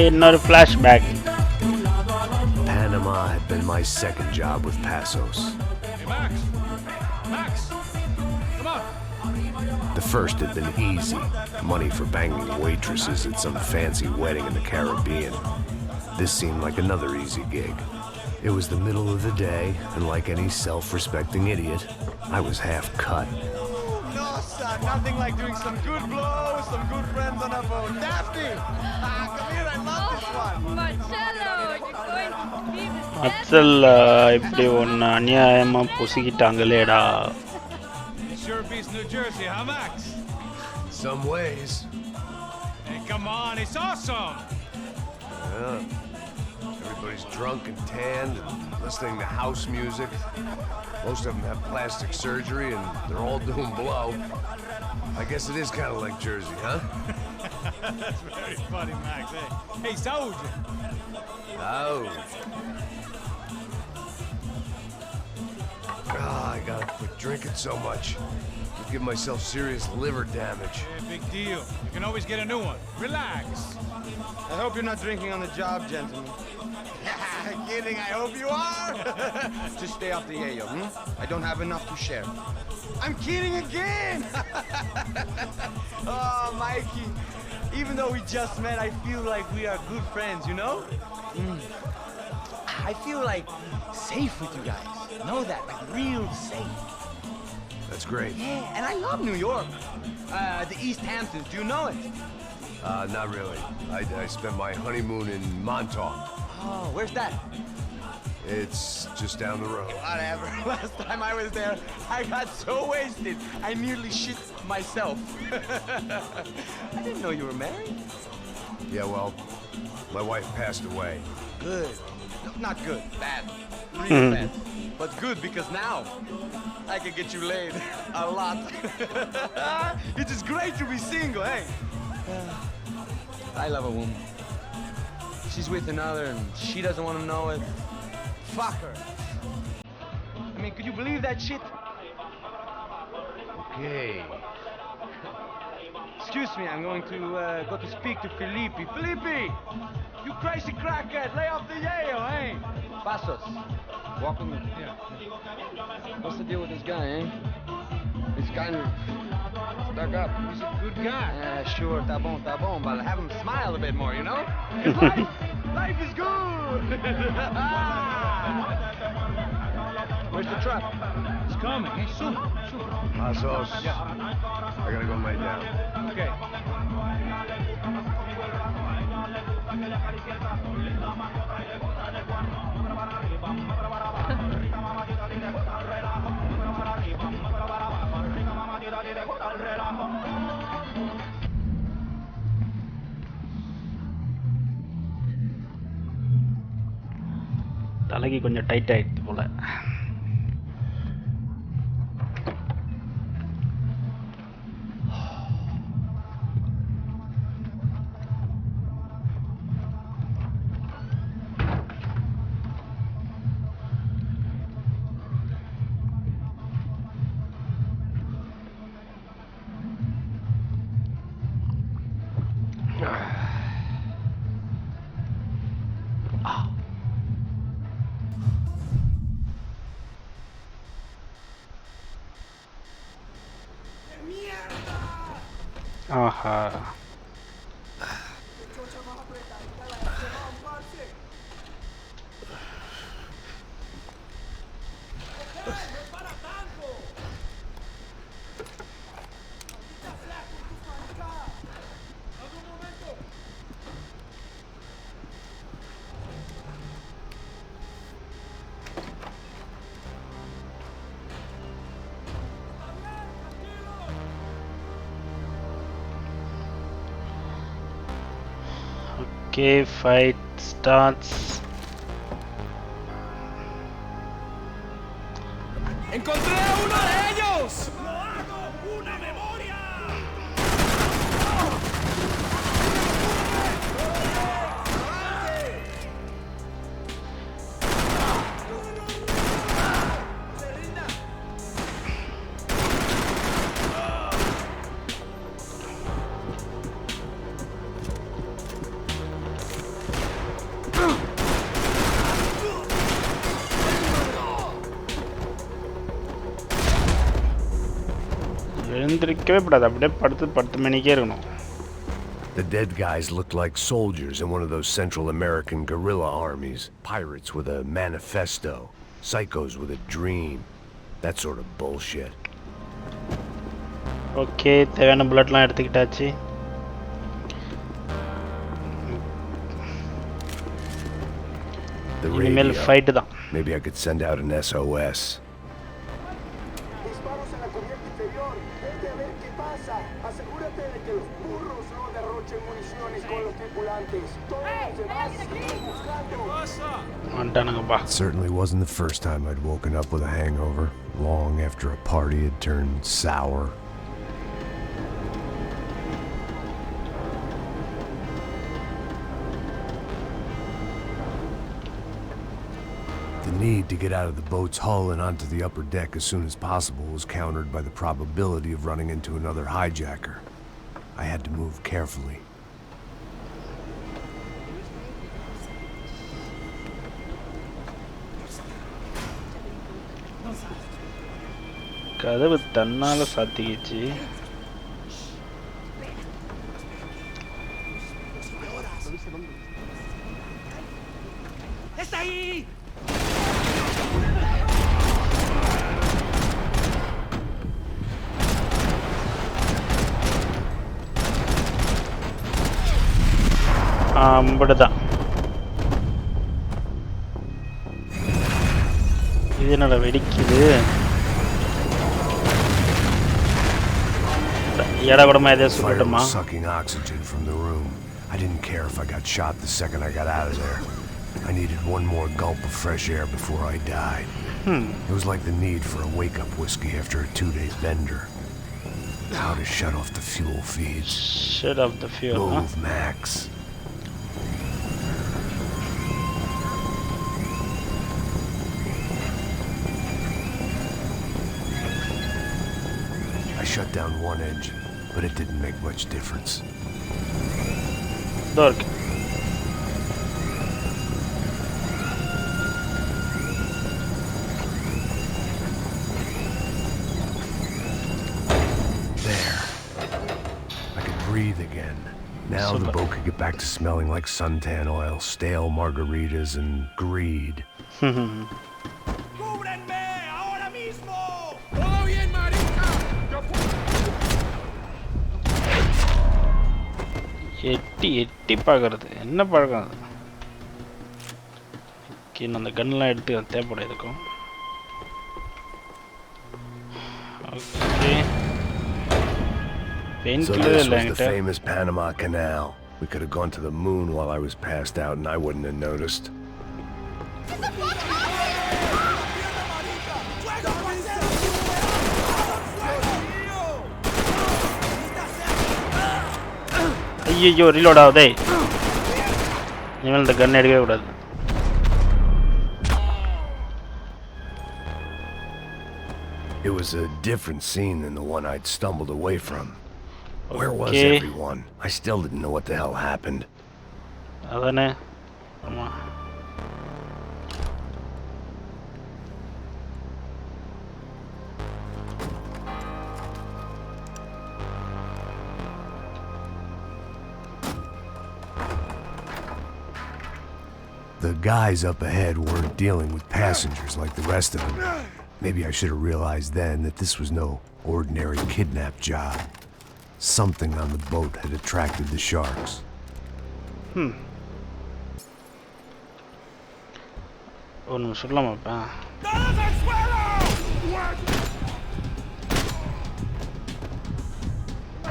Another flashback. Panama had been my second job with Passos. Hey, Max! Max! Come on! The first had been easy. Money for banging waitresses at some fancy wedding in the Caribbean. This seemed like another easy gig. It was the middle of the day, and like any self-respecting idiot, I was half cut. No, son, nothing like doing some good blows, some good friends on a boat. Daphne! Come here, I love this one. Marcello, you're going to be the அச்சல் இப்படி ஒன்று அநியாயமாக பொசிக்கிட்டாங்களேடா. Sure beats New Jersey, huh, Max? Some ways. Hey, come on, it's awesome! Yeah. Everybody's drunk and tanned and listening to house music. Most of them have plastic surgery and they're all doing blow. I guess it is kind of like Jersey, huh? That's very funny, Max. Hey, Saúde! Oh. I gotta quit drinking so much. I'll give myself serious liver damage. Hey, big deal. You can always get a new one. Relax. I hope you're not drinking on the job, gentlemen. Kidding, I hope you are. Just stay off the yayo, I don't have enough to share. I'm kidding again. Oh, Mikey. Even though we just met, I feel like we are good friends, you know? I feel like safe with you guys. Know that, like real safe. That's great. Yeah, and I love New York. The East Hamptons, do you know it? Not really. I spent my honeymoon in Montauk. Oh, where's that? It's just down the road. Whatever. Last time I was there, I got so wasted, I nearly shit myself. I didn't know you were married. Yeah, well, my wife passed away. Good. No, not good. Bad. Real bad. But good because now I can get you laid a lot. It is great to be single, hey? I love a woman. She's with another and she doesn't want to know it. Fuck her. I mean, could you believe that shit? Okay. Excuse me, I'm going to go to speak to Felipe. Felipe! You crazy crackhead! Lay off the yayo, hey? Passos. Walk with me. Yeah. What's the deal with this guy, eh? He's kind of stuck up. He's a good guy. Yeah, sure, tá bom, but have him smile a bit more, you know? 'Cause life is good! Where's the truck? It's coming. Hey, soon. Passos. Yeah. I gotta go lay down. Okay. தலைக்கு கொஞ்சம் tight ஆயிடுச்சு போல. ஆஹா. Okay, fight starts. ¡Encontré a uno de ellos! எழுந்திருக்கவே கூடாது, அப்படியே படுத்து மணிக்கே இருக்கணும். The dead guys looked like soldiers in one of those Central American guerrilla armies. Pirates with a manifesto. Psychos with a dream. That sort of bullshit. Okay, தேவையான புல்லட்லாம் எடுத்துக்கிட்டாச்சு. இனிமேல் fight தான். Maybe I could send out an SOS. Disparos en la cubierta inferior. Vete a ver qué pasa. Asegúrate de que los burros no derrochen municiones con los tripulantes. Todos los demás siguen buscando. வந்துட்டானுங்கப்பா. It certainly wasn't the first time I'd woken up with a hangover, long after a party had turned sour. The need to get out of the boat's hull and onto the upper deck as soon as possible was countered by the probability of running into another hijacker. I had to move carefully. கதவு தன்னால சாத்திக்கிச்சு. ¡Está ahí! இப்படிதான். இது என்னடா வெடிக்குது? Sucking oxygen from the room. I didn't care if I got shot the second I got out of there. I needed one more gulp of fresh air before I died. It was like the need for a wake-up whiskey after a 2-day bender. How to shut off the fuel feeds. Shut off the fuel, Move, Max. I shut down one engine, but it didn't make much difference. Dark. There. I could breathe again. Now the boat could get back to smelling like suntan oil, stale margaritas, and greed. ¡Cúbrenme ahora mismo! ¡Todo bien, marica! எட்டி பார்க்கறது என்ன பழக்கம் அது? Okay, நான் அந்த கன்லாம் எடுத்து தேவைப்பட இருக்கும். Okay, pain So killer this இல்லை was the என்கிட்ட. famous Panama Canal. We could have gone to the moon while I was passed out and I wouldn't have noticed. ஐயோ, ரீலோட் ஆகுதே. இனிமேல் இந்த கன் எடுக்கவே கூடாது. It was a different scene than the one I'd stumbled away from. Where was Okay. everyone? I still didn't know what the hell happened. அதானே. ஆமா. The guys up ahead weren't dealing with passengers like the rest of them. Maybe I should have realized then that this was no ordinary kidnap job. Something on the boat had attracted the sharks. ஒன்று சொல்லலாமாப்பா? ¡Todos al suelo!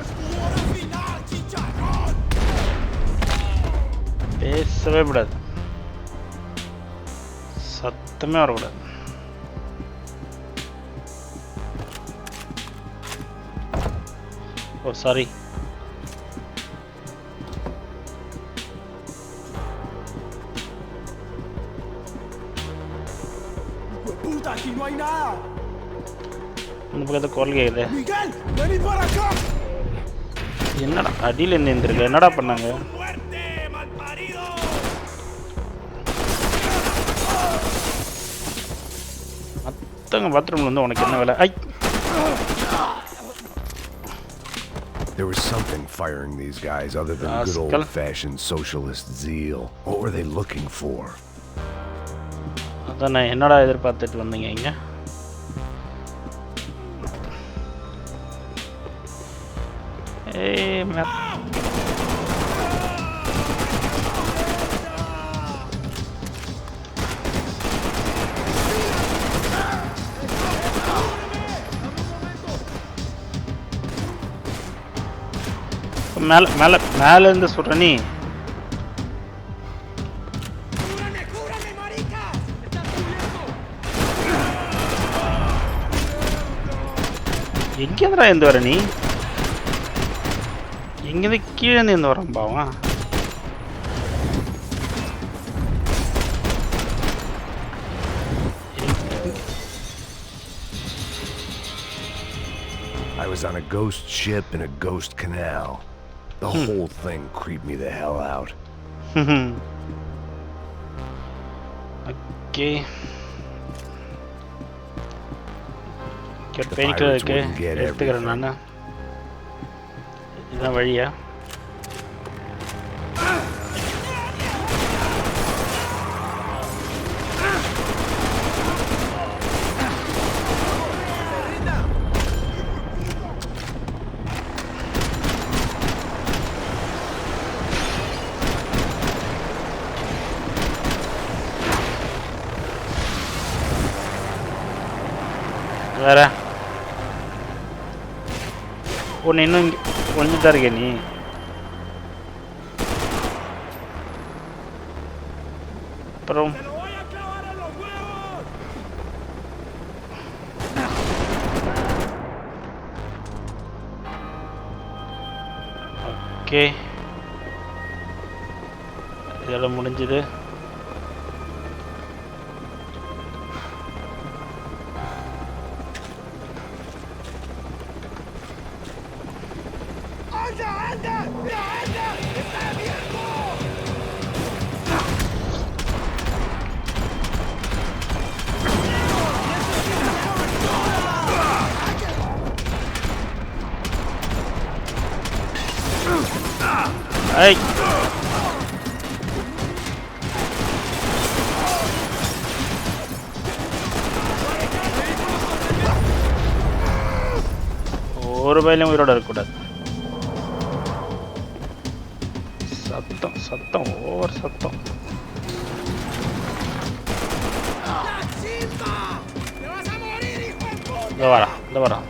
¡Escudo final, chicharrón! பேசவே கூடாது, சத்தமே வரக்கூடாது. ஓ sorry. ¡Puta, aquí no hay nada! இந்த பக்கத்தில் குரல் கேட்குது. ¡Miguel, venid para acá! என்னடா அடியில் இருந்து இருந்திருக்கு, என்னடா பண்ணாங்க? ¡Muerte, malparido! மற்றவங்க பாத்ரூமில் வந்து உனக்கு என்ன வேலை? ஐ There was something firing these guys other than good old-fashioned socialist zeal. What were they looking for? அதான் நான் என்னடா எதிர்பார்த்துட்டு வந்தீங்க இங்க. ஏய் மேல இருந்து சுடுற நீ. எங்கேருந்துடா இருந்து வர நீ? எங்கேருந்து கீழே இருந்து வரான் பாவம். I was on a ghost ship in a ghost canal. The whole thing creeped me the hell out. Okay. Painkiller இருக்கு. எடுத்துக்கிறேன் நான். இதுதான் வழியா? வேற ஒன்று இன்னும் ஒழிஞ்சுதான் இருக்கே நீ. அப்புறம் ஓகே இதெல்லாம் முடிஞ்சுது. Hey! ஒரு பயிலும் உயிரோட இருக்கக்கூடாது. சத்தம் சத்தம் ஓவர் சத்தம். இந்த வரா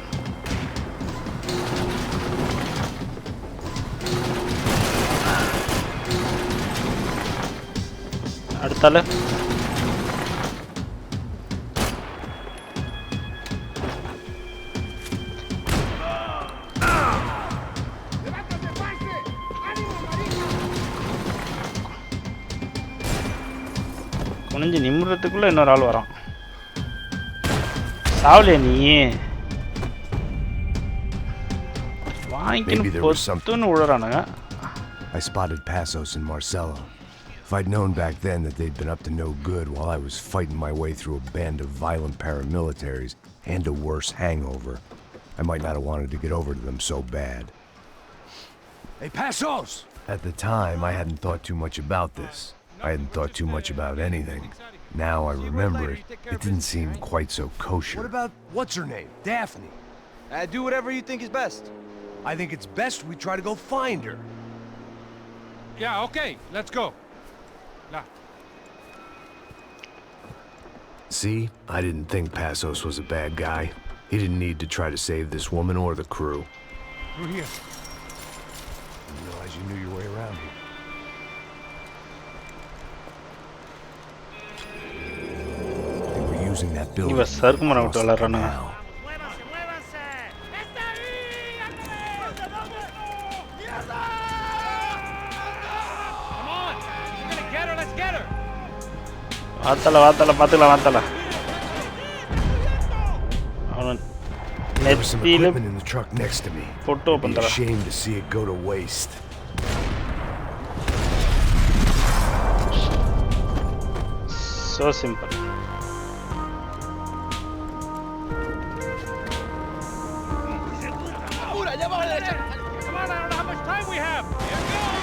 அடுத்தால குனிஞ்சு நிமிடத்துக்குள்ள இன்னொரு ஆள் வரான். சாவலே நீ வாங்கிக்கணும் பொத்துன்னு விழுறானுங்க. I spotted Passos and Marcelo. If I'd known back then that they'd been up to no good while I was fighting my way through a band of violent paramilitaries and a worse hangover, I might not have wanted to get over to them so bad. Hey, Passos! At the time, I hadn't thought too much about this. I hadn't thought too much about anything. Now I remember it, it didn't seem quite so kosher. What about, what's her name? Daphne? Do whatever you think is best. I think it's best we try to go find her. Yeah, okay, let's go. See, I didn't think Passos was a bad guy. He didn't need to try to save this woman or the crew. Through here. Didn't realize you knew your way around here. They were using that building. இவ சர்க்குமர விட்டு வளர்றானு. வாத்தல பாத்துக்கலாம். அவன் நெத்தியில in the truck next to me. போட்டு open பண்றான். Ashamed to see it go to waste. So simple. time we have. Here goes.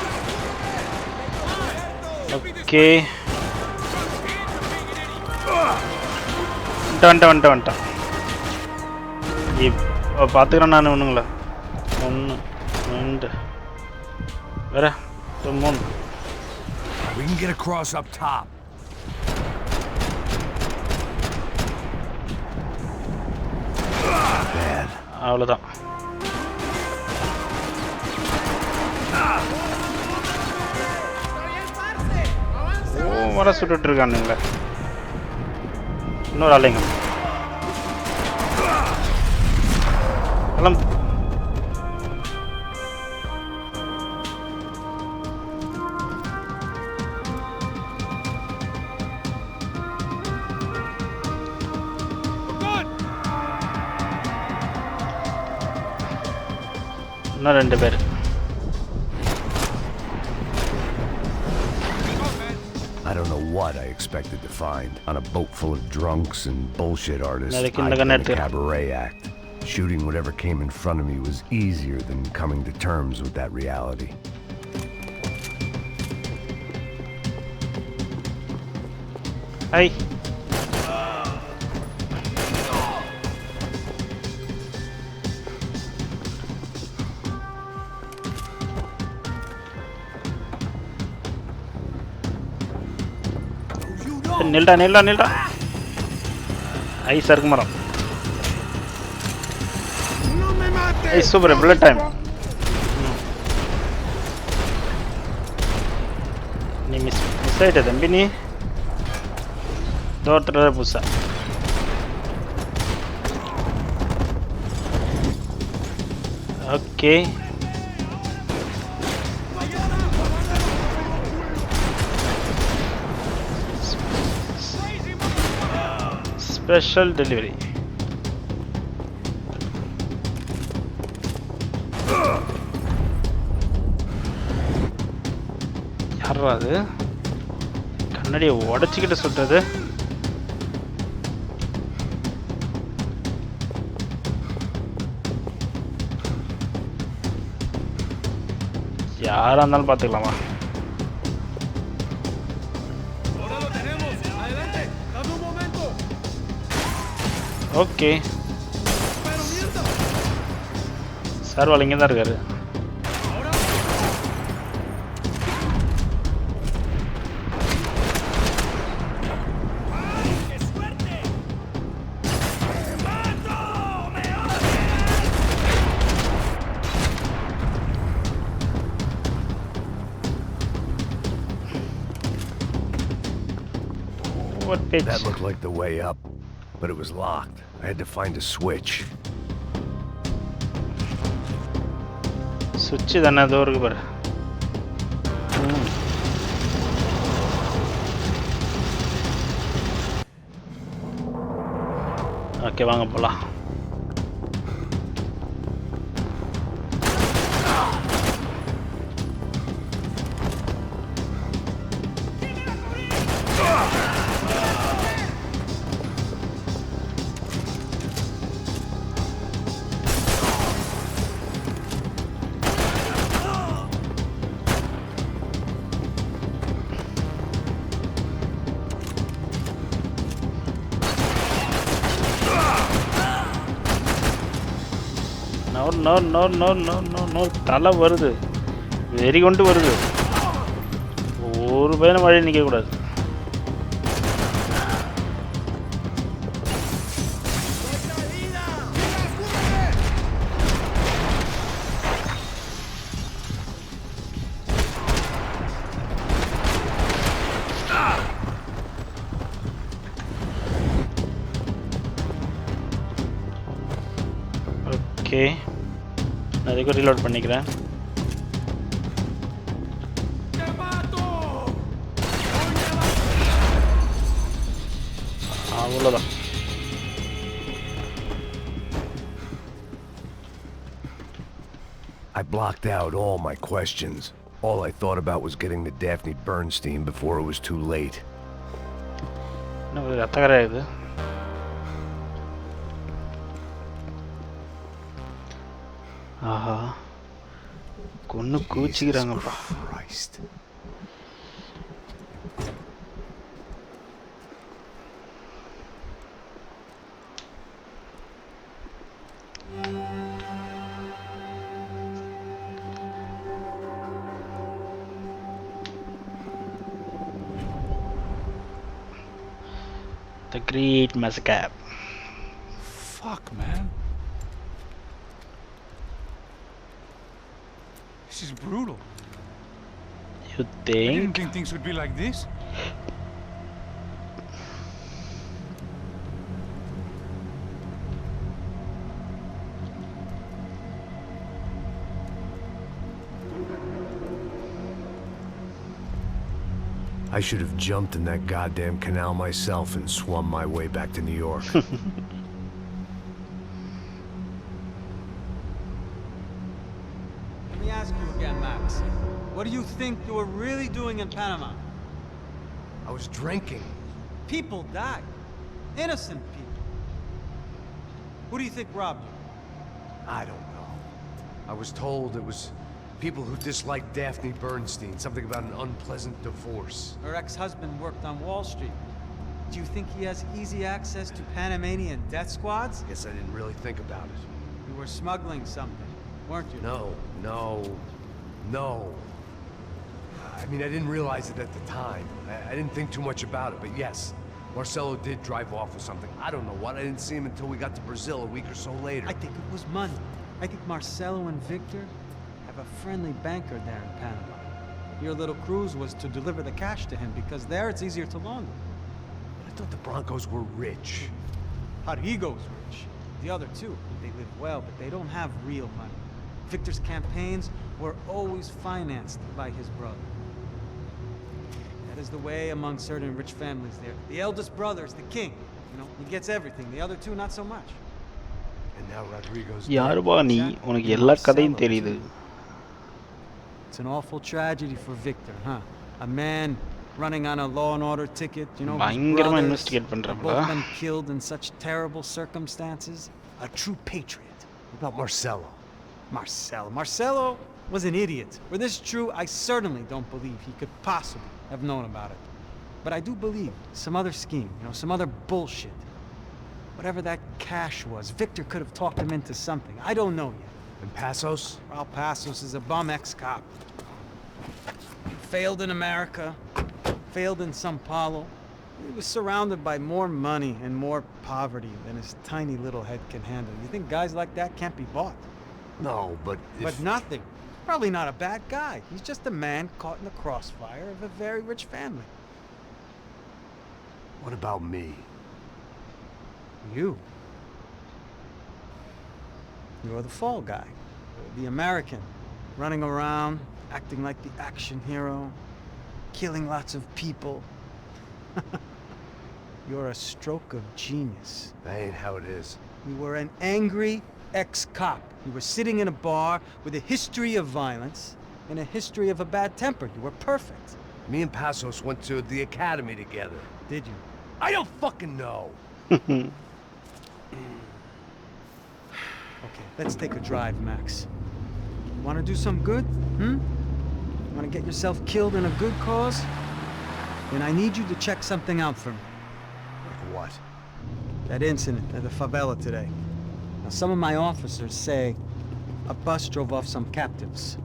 Okay. வந்துட்டேன் இப்போ பார்த்துக்கிறேன் நான் ஒன்றுங்களா 1 2 வேற 3 We can get across up top. அவ்வளோதான். ஓவரா சுட்டுட்டு இருக்கானுங்களே. இன்னொரு ஆளுங்க எல்லாம் இன்னும் 2 பேர். I don't know what I expected to find on a boat full of drunks and bullshit artists. I've I'd done a cabaret act. Shooting whatever came in front of me was easier than coming to terms with that reality. Hey. நில்டா ஐஸா இருக்கு மரம். ஐ super bullet time. நீ miss ஆயிட்ட தம்பி. நீ தோத்துற புதுசா okay. Special delivery. யாரா அது கண்ணாடியை உடச்சிக்கிட்டு சுட்டது? யாரா இருந்தாலும் பார்த்துக்கலாமா? ஓகே சார் இங்கே தான் இருக்காரு. That looked like the way up, but it was locked. I had to find a switch. Switch தானே அதோ இருக்கு பாரு. ஓகே வாங்க போலாம். நோ தலை வருது, வெறி கொண்டு வருது. ஒரு பையனை வழி நிற்க கூடாது. ஓகே நான் அதுக்கு ரீலோட் பண்ணிக்கிறேன். அவ்வளோதான். I blocked out all my questions. All I thought about was getting to Daphne Bernstein before it was too late. என்ன ரத்தகரை இது? ஆஹா கொன்னு Jesus கூச்சிக்கிறாங்கப்பா. Christ. The Great Massacre. Fuck, man. This is brutal. You I didn't think? think things would be like this. I should have jumped in that goddamn canal myself and swum my way back to New York. Let me ask you again, Max. What do you think you were really doing in Panama? I was drinking. People died. Innocent people. Who do you think robbed you? I don't know. I was told it was people who disliked Daphne Bernstein, something about an unpleasant divorce. Her ex-husband worked on Wall Street. Do you think he has easy access to Panamanian death squads? Guess I didn't really think about it. You were smuggling something, weren't you? No. I mean, I didn't realize it at the time. I didn't think too much about it, but yes, Marcelo did drive off with something. I don't know what. I didn't see him until we got to Brazil a week or so later. I think it was money. I think Marcelo and Victor have a friendly banker there in Panama. Your little cruise was to deliver the cash to him because there it's easier to launder. I thought the Broncos were rich. Rodrigo's rich. The other two, they live well, but they don't have real money. Victor's campaigns were always financed by his brother. That is the way among certain rich families there. The eldest brother is the king. You know, he gets everything. The other two, not so much. And now Rodrigo's யாருபா நீ? உனக்கு எல்லா கதையும் தெரியுது. It's an awful tragedy for Victor, huh? A man running on a law and order ticket, you know, his பயங்கரமா brothers investigate have பண்றாங்களா? both been killed in such terrible circumstances. A true patriot. What about Marcelo? Marcelo was an idiot. Were this true, I certainly don't believe he could possibly have known about it. But I do believe some other scheme, you know, some other bullshit. Whatever that cash was, Victor could have talked him into something. I don't know yet. And Passos? Raul Passos is a bum ex-cop. Failed in America, failed in Sao Paulo. He was surrounded by more money and more poverty than his tiny little head can handle. You think guys like that can't be bought? No, but But nothing. Probably not a bad guy. He's just a man caught in the crossfire of a very rich family. What about me? You. You're the fall guy. The American. Running around, acting like the action hero. Killing lots of people. You're a stroke of genius. That ain't how it is. You were an angry ex-cop. You were sitting in a bar with a history of violence and a history of a bad temper. You were perfect. Me and Passos went to the academy together. Did you? I don't fucking know. Okay, let's take a drive, Max. Want to do some good? Want to get yourself killed in a good cause? Then I need you to check something out for me. Like what? That incident at the favela today. Now, some of my officers say a bus drove off some captives,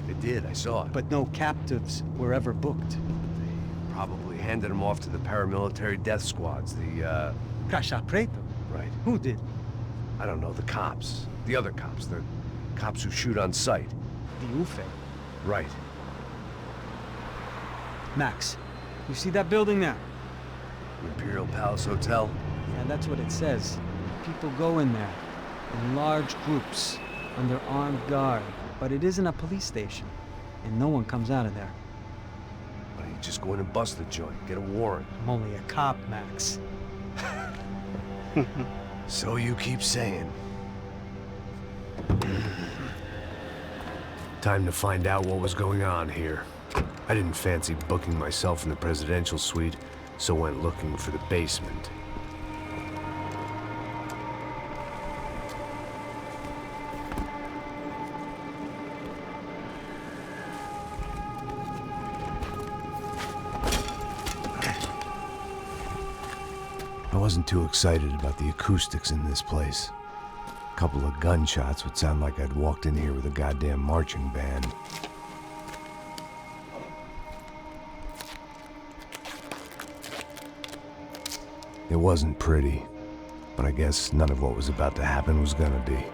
They did, I saw it. but no captives were ever booked. Probably handed them off to the paramilitary death squads, Caixa Preto? Right. Who did? I don't know, the cops. The other cops. The cops who shoot on sight. The UFE. Right. Max, you see that building there? Imperial Palace Hotel? Yeah, that's what it says. People go in there in large groups under armed guard, but it isn't a police station, and no one comes out of there. Why don't you just go in and bust the joint? Get a warrant. I'm only a cop, Max. So you keep saying. Time to find out what was going on here. I didn't fancy booking myself in the presidential suite, so went looking for the basement. I wasn't too excited about the acoustics in this place. A couple of gunshots would sound like I'd walked in here with a goddamn marching band. It wasn't pretty, but I guess none of what was about to happen was gonna be.